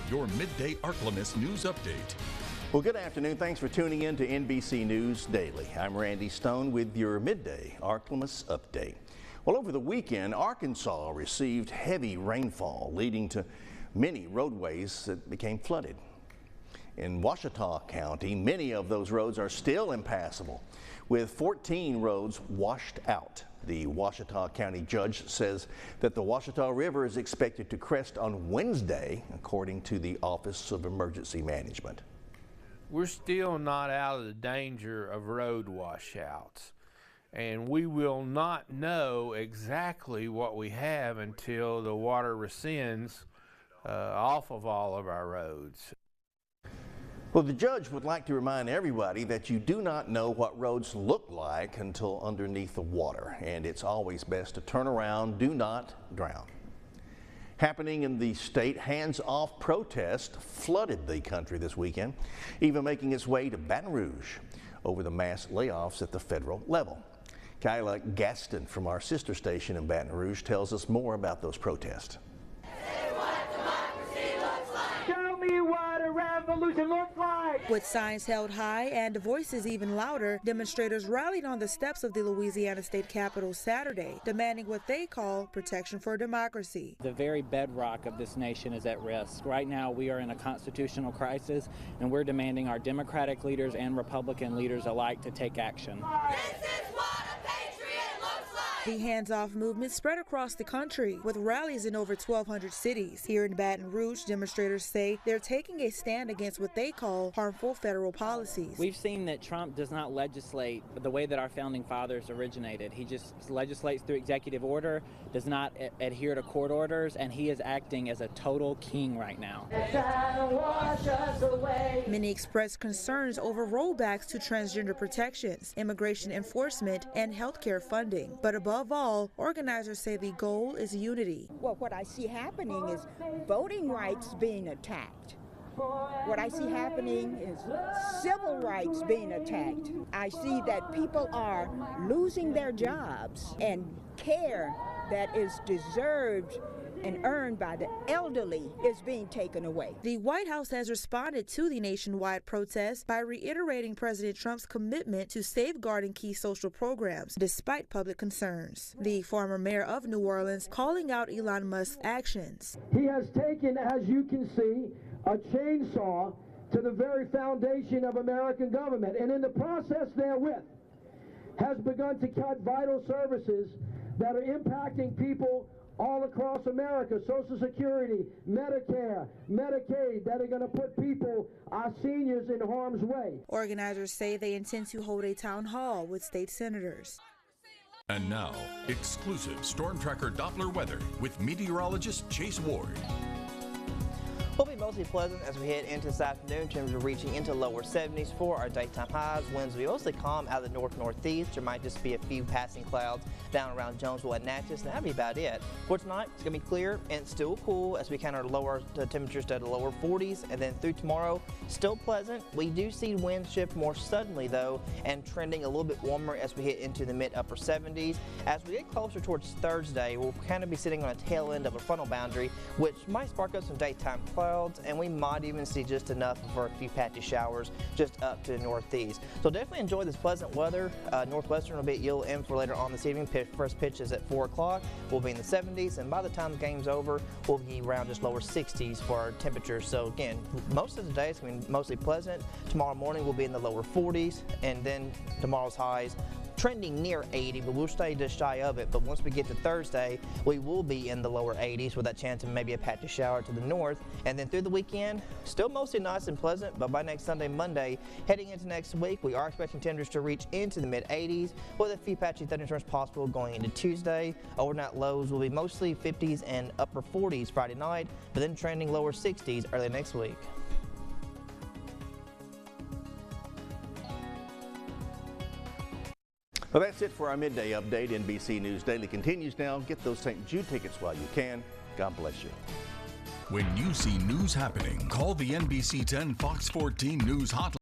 your Midday Ark-La-Miss news update. Well, good afternoon. Thanks for tuning in to NBC News Daily. I'm Randy Stone with your Midday Ark-La-Miss update. Well, over the weekend, Arkansas received heavy rainfall, leading to many roadways that became flooded. In Ouachita County, many of those roads are still impassable, with 14 roads washed out. The Ouachita County judge says that the Ouachita River is expected to crest on Wednesday, according to the Office of Emergency Management. We're still not out of the danger of road washouts, and we will not know exactly what we have until the water rescinds off of all of our roads. Well, the judge would like to remind everybody that you do not know what roads look like until underneath the water, and it's always best to turn around, do not drown. Happening in the state, hands-off protest flooded the country this weekend, even making its way to Baton Rouge over the mass layoffs at the federal level. Kyla Gaston from our sister station in Baton Rouge tells us more about those protests. Show me what a revolution looks like. With signs held high and voices even louder, demonstrators rallied on the steps of the Louisiana State Capitol Saturday, demanding what they call protection for democracy. The very bedrock of this nation is at risk. Right now, we are in a constitutional crisis, and we're demanding our Democratic leaders and Republican leaders alike to take action. This is what a patriot looks like. The hands-off movement spread across the country, with rallies in over 1,200 cities. Here in Baton Rouge, demonstrators say they're taking a stand against what they call harmful federal policies. We've seen that Trump does not legislate the way that our founding fathers originated. He just legislates through executive order, does not adhere to court orders, and he is acting as a total king right now. Many expressed concerns over rollbacks to transgender protections, immigration enforcement, and health care funding. But above all, organizers say the goal is unity. Well, what I see happening is voting rights being attacked. What I see happening is civil rights being attacked. I see that people are losing their jobs, and care that is deserved and earned by the elderly is being taken away. The White House has responded to the nationwide protests by reiterating President Trump's commitment to safeguarding key social programs, despite public concerns. The former mayor of New Orleans calling out Elon Musk's actions. He has taken, as you can see, a chainsaw to the very foundation of American government, and in the process therewith has begun to cut vital services that are impacting people all across America: Social Security, Medicare, Medicaid, that are going to put people, our seniors, in harm's way. Organizers say they intend to hold a town hall with state senators. And now, exclusive Storm Tracker Doppler weather with meteorologist Chase Ward. Will be mostly pleasant as we head into this afternoon. Temperatures reaching into lower 70s for our daytime highs. Winds will be mostly calm out of the north-northeast. There might just be a few passing clouds down around Jonesville and Natchez, and that'll be about it. For tonight, it's going to be clear and still cool as we kind of lower the temperatures to the lower 40s. And then through tomorrow, still pleasant. We do see winds shift more suddenly, though, and trending a little bit warmer as we hit into the mid-upper 70s. As we get closer towards Thursday, we'll kind of be sitting on a tail end of a frontal boundary, which might spark up some daytime clouds, and we might even see just enough for a few patchy showers just up to the northeast. So definitely enjoy this pleasant weather. Northwestern will be at Yale M for later on this evening. First pitch is at 4 o'clock. We'll be in the 70s, and by the time the game's over, we'll be around just lower 60s for our temperatures. So again, most of the day it's going to be mostly pleasant. Tomorrow morning we'll be in the lower 40s, and then tomorrow's highs trending near 80, but we'll stay just shy of it. But once we get to Thursday, we will be in the lower 80s with that chance of maybe a patchy shower to the north. And then through the weekend, still mostly nice and pleasant, but by next Sunday, Monday, heading into next week, we are expecting temperatures to reach into the mid-80s with a few patchy thunderstorms possible going into Tuesday. Overnight lows will be mostly 50s and upper 40s Friday night, but then trending lower 60s early next week. Well, that's it for our midday update. NBC News Daily continues now. Get those St. Jude tickets while you can. God bless you. When you see news happening, call the NBC 10 Fox 14 News hotline.